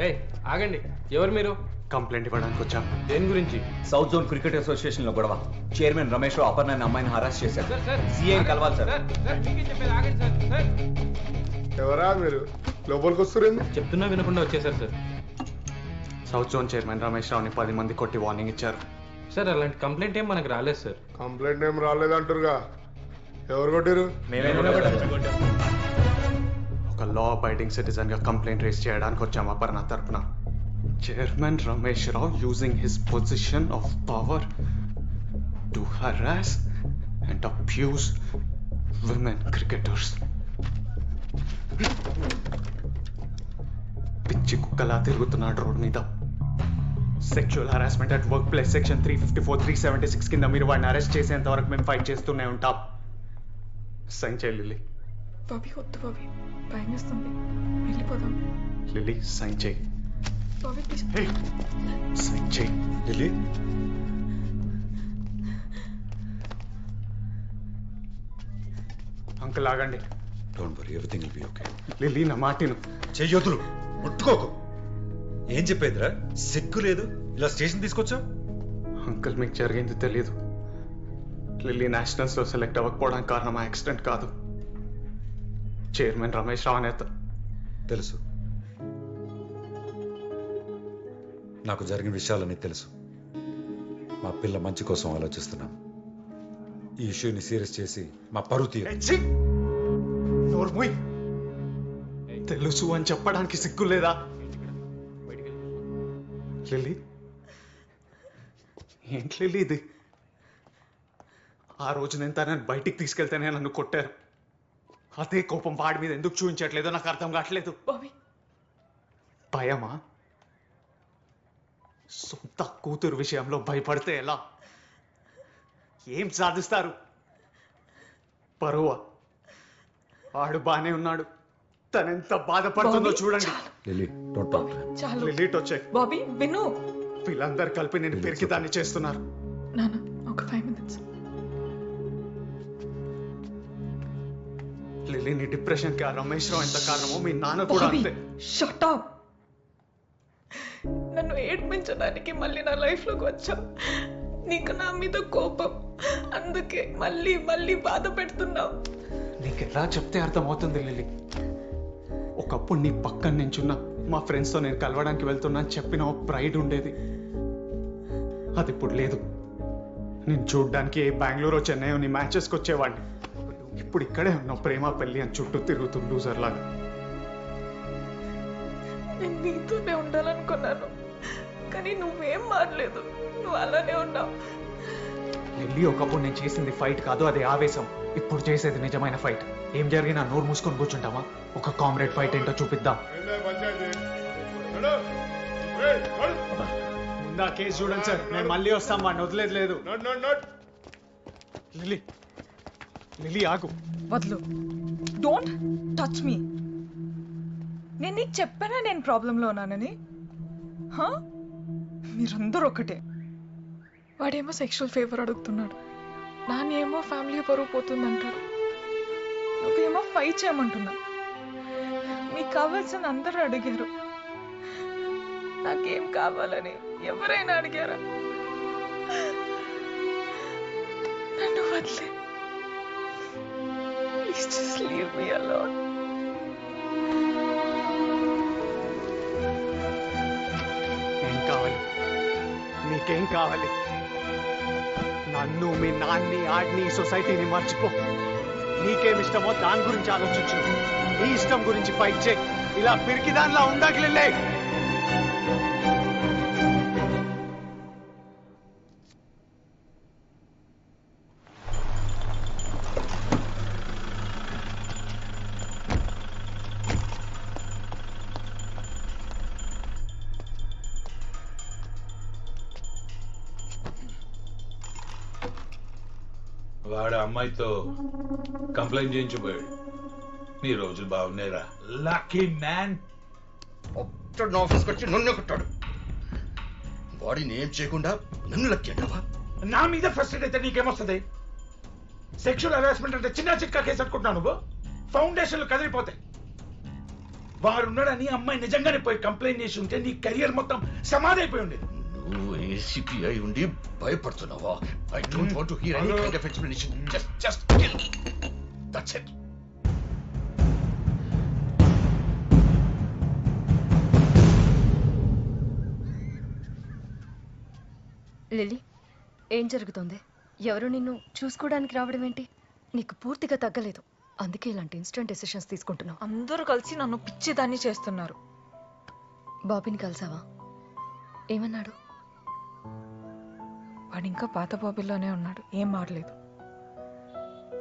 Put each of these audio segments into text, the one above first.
ఏయ్ ఆగండి, ఎవరు మీరు? కంప్లైంట్ ఇవ్వడానికి వచ్చాం. దేని గురించి? సౌత్ జోన్ క్రికెట్ అసోసియేషన్ లో గొడవ. చైర్మన్ రమేష్ రావు అపర్ణ అనే అమ్మాయిని హరాస్ చేశారు. సార్ సార్ సిఐని కలవాలి సార్. మీకేం చెప్పేది, ఆగండి సార్. సార్ ఎవరా మీరు లోపలికి వస్తురేంది? చెప్తున్నా వినకుండా వచ్చేసారు sir. South zone chairman Ramesh రావుని 10 మంది కొట్టి వార్నింగ్ ఇచ్చారు. సార్ అలాంటి కంప్లైంట్ ఏం మనకు రాలేదు సార్. కంప్లైంట్ ఏం రాలేదంటారుగా, ఎవరు కొట్టారు? ఒక లా అబైడింగ్ సిటిజన్ గా కంప్లైంట్ రేస్ చేయడానికి వచ్చాం అపర్ణ తరపున. Chairman Ramesh Rao using his position of power to harass and abuse women cricketers. పిచ్చి కుక్కలా తిరుగుతున్నాడు రోడ్ మీద. Sexual harassment at work place section 354, 376 కింద మీరు వాడిని అరెస్ట్ చేసేంత వరకు మేము ఫైట్ చేస్తూనే ఉంటాం. సైన్ చేయి లిల్లీ. బాబీ వద్దు బాబీ, భయం వేస్తుంది, వెళ్ళిపోదాం. లిల్లీ సైన్ చేయి. బాబీ ప్లీజ్. సైన్ చేయి లిల్లీ. అంకుల్ ఆగండి. Don't worry, everything will be okay. Lily నా మాటిను. చెయ్యొద్దులు, ముట్టుకోకు. ఏం చెప్పేదిరా, సిగ్గు లేదు ఇలా స్టేషన్ తీసుకొచ్చావు? అంకుల్ మీకు జరిగింది తెలియదు. లిల్లీ నేషనల్స్ లో సెలెక్ట్ అవ్వకపోవడానికి కారణం ఆ యాక్సిడెంట్ కాదు, చైర్మన్ రమేష్ రావు నేత. తెలుసు, నాకు జరిగిన విషయాలన్నీ తెలుసు. మా పిల్ల మంచి కోసం ఆలోచిస్తున్నాం. ఈ ఇష్యూని సీరియస్ చేసి మా పరువు తీయ. తెలుసు అని చెప్పడానికి సిగ్గు లేదా? లిల్లీ, ఏంటి లిల్లీ ఇది? ఆ రోజు నేను తనని బయటికి తీసుకెళ్తేనే నన్ను కొట్టారు. అదే కోపం వాడి మీద ఎందుకు చూపించట్లేదో నాకు అర్థం కావట్లేదు. బాబీ భయమా? సొంత కూతురు విషయంలో భయపడితే ఎలా? ఏం సాధిస్తారు? పరువా? వాడు బానే ఉన్నాడు, తనెంత బాధపడుతుందో చూడండి. Lily, don't talk to him. చాలు. లిలీట్ వచ్చాయి. బాబీ విను. వీళ్ళందరూ కలిపి నేను పెరికి దాన్ని చేస్తున్నారు. నాన్న ఒక 5 minutes. లిలీని డిప్రెషన్ కి ఆ రమేష్ రావు ఎంత కారణమో మీ నాన్న కూడా అంతే. Shut up. నన్ను ఏడ్పించడానికి మళ్ళీ నా లైఫ్ లోకి వచ్చావు. నీకు నా మీద కోపం, అందుకే మళ్ళీ మళ్ళీ బాధ పెడుతున్నావు. నీకు ఎలా చెప్తే అర్థమవుతుంది లిల్లీ? ఒకప్పుడు నీ పక్కన నించున్నా మా ఫ్రెండ్స్తో నేను కలవడానికి వెళ్తున్నా అని చెప్పిన ఒక ప్రైడ్ ఉండేది, అది ఇప్పుడు లేదు. నేను చూడ్డానికి బెంగళూరు చెన్నై నీ మ్యాచెస్కి వచ్చేవాడిని. ఇప్పుడు ఇక్కడే ఉన్నావు ప్రేమ పెళ్ళి అని చుట్టూ తిరుగుతూ లూజర్ లాగా. నేను నీతోనే ఉండాలనుకున్నాను, కానీ నువ్వేం మారలేదు, నువ్వు అలానే ఉన్నావు. లిల్లీ, ఒకప్పుడు నేను చేసింది ఫైట్ కాదు, అది ఆవేశం. ఇప్పుడు చేసేది నిజమైన ఫైట్. ఏం జరిగినా నోరు మూసుకొని కూర్చుంటామా? ఒక కామ్రేడ్ ఫైట్ ఏంటో చూపిద్దాం. ముందా కేసు చూడండి సార్, నేను మళ్ళీ వస్తాం, వాడిని వదిలేదు లేదు. లిల్లీ, లిల్లీ ఆగు. వద్దు, డోంట్ టచ్ మీ. నేను నీకు చెప్పానా నేను ప్రాబ్లంలో ఉన్నానని? మీరందరూ ఒకటే. వాడేమో సెక్షువల్ ఫేవర్ అడుగుతున్నాడు, నాన్నేమో ఫ్యామిలీ పరువు పోతుందంటారు, నువ్వేమో ఫైట్ చేయమంటున్నా. మీకు కావాల్సిన అందరూ అడిగారు, నాకేం కావాలని ఎవరైనా అడిగారా? నన్ను వదిలే, please just leave me alone. ఏం కావాలి? నీకేం కావాలి? నన్ను, మీ నాన్ని, ఆడిని, సొసైటీని మర్చిపో. నీకేం ఇష్టమో దాని గురించి ఆలోచించు. నీ ఇష్టం గురించి ఫైట్ చేయి. ఇలా పిరికి దానిలా ఉండగలే. వాడు అమ్మాయితో కంప్లైంట్ చేయించిపోయాడు. నీ రోజులు బాగున్నాయిరా, లక్కీ మ్యాన్. ఆఫీస్కి వచ్చి నన్ను కొట్టాడు. బాడీని ఏం చేయకుండా నన్ను లక్కీ అంటావా? నా మీద ఫ్రస్ట్రేట్ అయితే నీకేమొస్తుంది? సెక్షువల్ హరాస్మెంట్ అంటే చిన్న చిక్క కేసు అనుకుంటున్నావు నువ్వు? ఫౌండేషన్లు కదిలిపోతాయి. వాడున్నాడని అమ్మాయి నిజంగానే పోయి కంప్లైంట్ చేసి ఉంటే నీ కెరియర్ మొత్తం సమాధి అయిపోయి ఉండేది. నువ్వు ఏసీపీ అయి ఉండి భయపడుతున్నావా? I don't want to hear any kind of explanation. Just kill me. That's it. Lily, ఏం జరుగుతోంది? ఎవరు నిన్ను చూసుకోవడానికి రావడం ఏంటి? నీకు పూర్తిగా తగ్గలేదు, అందుకే ఇలాంటి ఇన్స్టెంట్ డెసిషన్స్ తీసుకుంటున్నావు. అందరూ కలిసి నన్ను పిచ్చిదాన్ని చేస్తున్నారు. బాబీని కలిసావా? ఏమన్నాడు? వాడు ఇంకా పాత బాబీలోనే ఉన్నాడు, ఏం మారలేదు.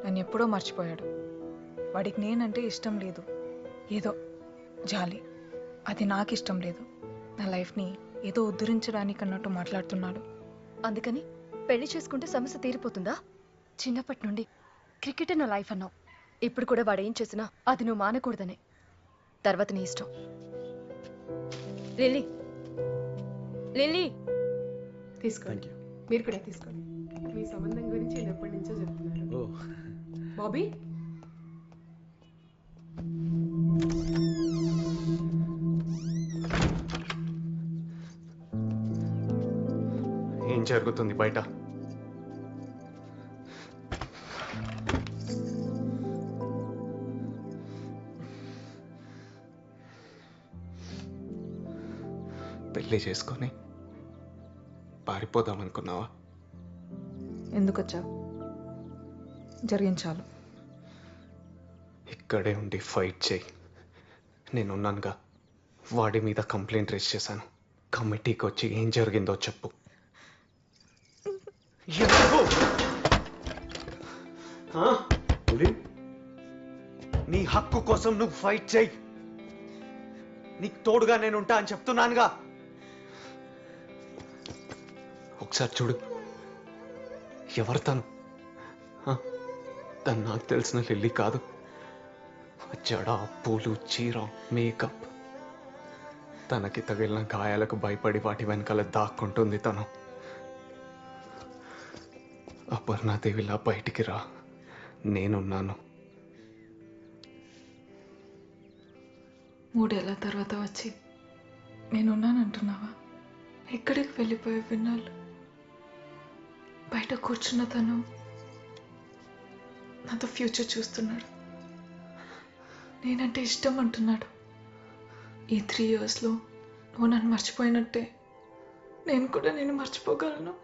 నన్ను ఎప్పుడో మర్చిపోయాడు. వాడికి నేనంటే ఇష్టం లేదు, ఏదో జాలి. అది నాకు ఇష్టం లేదు. నా లైఫ్ని ఏదో ఉద్ధరించడానికి అన్నట్టు మాట్లాడుతున్నాడు. అందుకని పెళ్లి చేసుకుంటే సమస్య తీరిపోతుందా? చిన్నప్పటి నుండి క్రికెట్ నా లైఫ్ అన్నావు. ఇప్పుడు కూడా వాడు ఏం చేసినా అది నువ్వు మానకూడదనే. తర్వాత నీ ఇష్టం. లిల్లీ, లిల్లీ, తీసుకోండి. మీరు కూడా తీసుకోండి. మీ సంబంధం గురించి నేను ఎప్పటి నుంచో చెప్తున్నాను. బాబీ, ఏం జరుగుతుంది బయట? పెళ్లి చేసుకొని పారిపోదాం అనుకున్నావా? ఎందుకు వచ్చావు? జరిగించాలు. ఇక్కడే ఉండి ఫైట్ చేయి. నేనున్నానుగా. వాడి మీద కంప్లైంట్ రేజ్ చేశాను. కమిటీకి వచ్చి ఏం జరిగిందో చెప్పు. నీ హక్కు కోసం నువ్వు ఫైట్ చేయి. నీకు తోడుగా నేను ఉంటా అని చెప్తున్నానుగా. ఒకసారి చూడు, ఎవరు తను? తను నాకు తెలిసిన లిల్లీ కాదు. జడ, పూలు, చీర, మేకప్. తనకి తగిలిన గాయాలకు భయపడి వాటి వెనకాల దాక్కుంటుంది తను. అపర్ణాదేవిలా బయటికి రా, నేనున్నాను. 3 ఏళ్ల తర్వాత వచ్చి నేనున్నానంటున్నావా? ఎక్కడికి వెళ్ళిపోయే విన్నాళ్ళు? బయట కూర్చున్న తను నాతో ఫ్యూచర్ చూస్తున్నాడు. నేనంటే ఇష్టం అంటున్నాడు. ఈ 3 ఇయర్స్లో నువ్వు నన్ను మర్చిపోయినట్టే నేను కూడా నేను మర్చిపోగలను.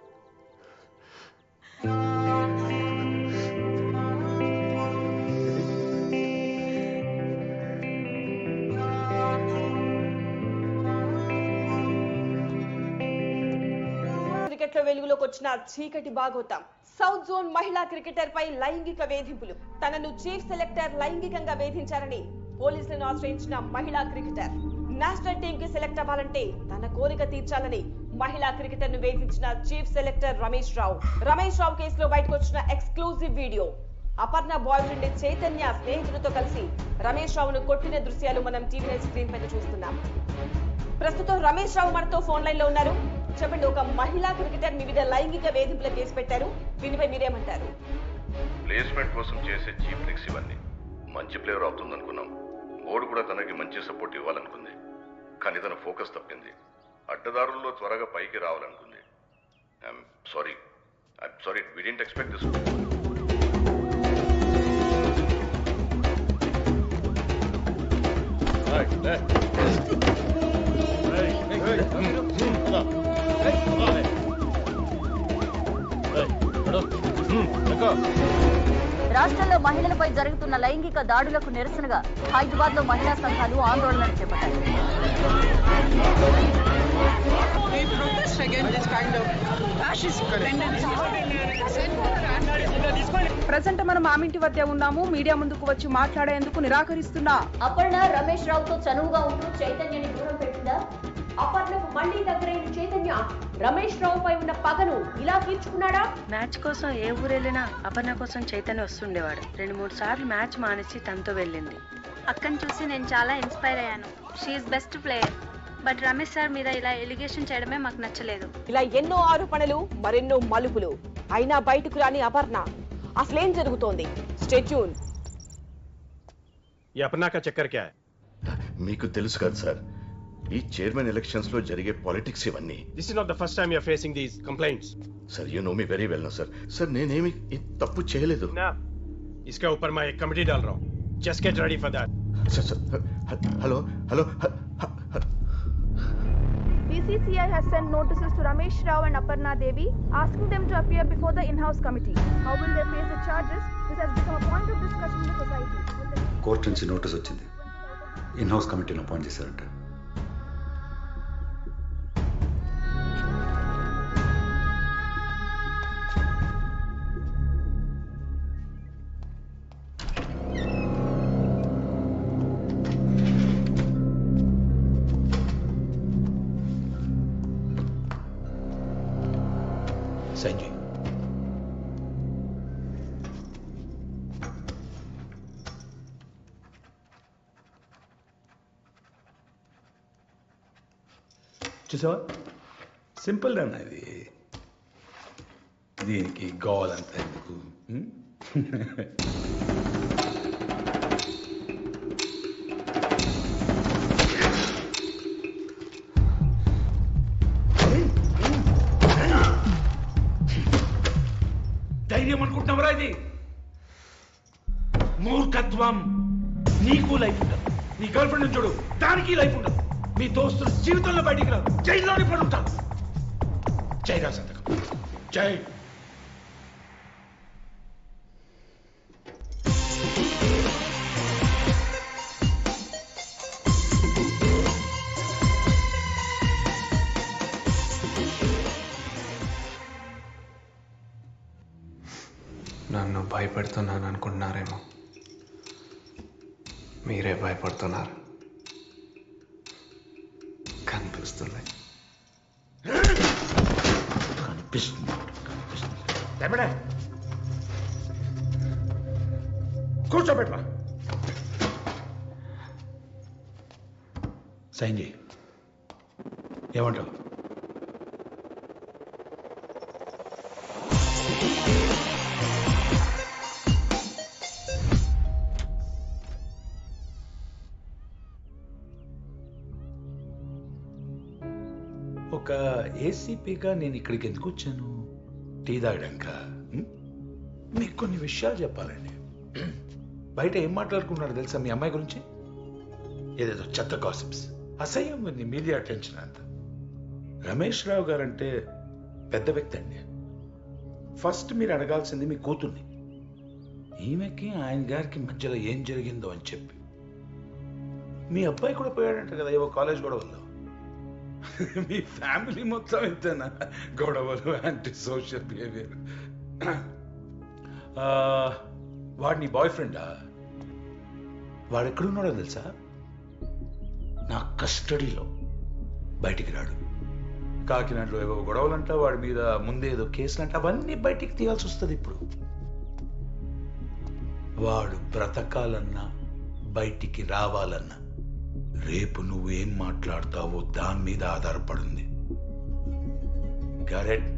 క్రికెట్లో వెలుగులోకి వచ్చిన చీకటి బాగోతాం. సౌత్ జోన్ మహిళా క్రికెటర్ పై లైంగిక వేధింపులు. తనను చీఫ్ సెలెక్టర్ లైంగికంగా వేధించారని పోలీసులను ఆశ్రయించిన మహిళా క్రికెటర్. నేషనల్ టీమ్ కి సెలెక్ట్ అవ్వాలంటే తన కోరిక తీర్చాలని మహిళా క్రికెటర్ ను వేధించిన చీఫ్ సెలెక్టర్ రమేష్ రావు కేసులో బయటకు వచ్చిన exclusive video. Aparna boy friend Chaitanya స్నేహితుడితో కలిసి రమేష్ రావును కొట్టిన దృశ్యాలు మనం టీవీ స్క్రీన్ పైన చూస్తున్నాం. ప్రస్తుతం రమేష్ రావు మనతో ఫోన్ లైన్ లో ఉన్నారు. చెప్పండి, ఒక మహిళా క్రికెటర్ మీ మీద లైంగిక వేధింపుల కేసు పెట్టారు, దీనిపై మీరేమంటారు? ప్లేస్మెంట్ కోసం చేసే చీప్ ట్రిక్స్ ఇవన్నీ. మంచి ప్లేయర్ అవుతుందనుకున్నాం. బోర్డు కూడా తనకి మంచి సపోర్ట్ ఇవ్వాలనుకుంది, కానీ తన ఫోకస్ తప్పింది. అడ్డదారుల్లో త్వరగా పైకి రావాలనుకుంది. I'm sorry, we didn't expect this. రాష్ట్రంలో మహిళలపై జరుగుతున్న లైంగిక దాడులకు నిరసనగా హైదరాబాద్ లో మహిళా సంఘాలు ఆందోళనలు చేపట్టాయి. ప్రజెంట్ మనం ఆమింటి వద్ద ఉన్నాము. మీడియా ముందుకు వచ్చి మాట్లాడేందుకు నిరాకరిస్తున్నా. అపర్ణ రమేష్ రావుతో చనువుగా ఉంటూ చైతన్యని దూరం పెట్టిందా? అపర్ణకు మళ్లీ దగ్గరైన చైతన్య రమేష్ రావు పై ఉన్న పగను ఇలా తీర్చుకున్నాడా? మ్యాచ్ కోసం ఏ ఊరెళ్ళినా అపర్ణ కోసం చైతన్య వస్తుండేవాడు. 2-3 సార్లు మ్యాచ్ మానేసి తనతో వెళ్ళింది. అక్కని చూసి నేను చాలా ఇన్స్పైర్ అయ్యాను. She's best player. But Ramesh sir మీద ఇలా ఎలిగేషన్ చేయడమే మాకు నచ్చలేదు. ఇలా ఎన్నో ఆరోపణలు, మరెన్నో మలుపులు. అయినా బయటకు రాని అపర్ణ. అసలేం జరుగుతోంది? Stay tune. ये अपना का चक्कर क्या है? మీకు తెలుసు కదా సార్, ఈ చైర్మన్ ఎలక్షన్స్ లో జరిగే పాలిటిక్స్ ఇవన్నీ. This is not the first time you are facing these complaints. Sir you know me very well. Sir sir నేనేమి తప్పు చేయలేదు. ना, इसके ऊपर मैं एक कमेटी डाल रहा हूँ. Just get ready for that. Hello hello. BCCI has sent notices to Ramesh Rao and Aparna Devi asking them to appear before the in-house committee. How will they face the charges? This has become a point of discussion in the society. Court నుంచి notice వచ్చింది. In house కమిటీని appoint చేశారంట. సంజయ్, చూసావా, simple అన్న ఇది. దీనికి గోవాలంతా ఎందుకు? ధైర్యం అనుకుంటున్నావురా ఇది? మూర్ఖత్వం. నీకు లైఫ్ ఉండదు, నీ గర్ల్ ఫ్రెండ్ చూడు, దానికి లైఫ్ ఉండదు, మీ దోస్తులు జీవితంలో బయటికి రాదు, జైల్లోనే పడి ఉంటారు. జైరా సంతకం జై. నన్ను భయపెడుతున్నాను అనుకుంటున్నారేమో, మీరే భయపడుతున్నారు. కనిపిస్తుంది. కూర్చోబెట్టరా. సంజయ్, ఏమంటావు? ఒక ఏసీపీగా నేను ఇక్కడికి ఎందుకు వచ్చాను? టీ తాగడానిక? మీకు కొన్ని విషయాలు చెప్పాలండి. బయట ఏం మాట్లాడుకున్నారు తెలుసా మీ అమ్మాయి గురించి? ఏదేదో చెత్త గాసిప్స్, అసహ్యం ఉంది మీడియా అటెన్షన్ అంతా. రమేష్ రావు గారంటే పెద్ద వ్యక్తి అండి. ఫస్ట్ మీరు అడగాల్సింది మీ కూతుర్ని. ఈమెకి ఆయన గారికి మధ్యలో ఏం జరిగిందో అని చెప్పి. మీ అబ్బాయి కూడా పోయాడంట కదా ఏవో కాలేజ్ గొడవల్లో. మీ ఫ్యామిలీ మొత్తం ఇంతేనా? గొడవలు, యాంటీ సోషల్ బిహేవియర్. వాడు నీ బాయ్ ఫ్రెండా? వాడు ఎక్కడున్నాడో తెలుసా? నా కస్టడీలో. బయటికి రాడు. కాకినాడలో ఏవో గొడవలంట, వాడి మీద ముందే ఏదో కేసులంట, అవన్నీ బయటికి తీయాల్సి వస్తుంది ఇప్పుడు. వాడు బ్రతకాలన్నా బయటికి రావాలన్నా రేపు నువ్వేం మాట్లాడతావో దాని మీద ఆధారపడింది. కరెక్ట్.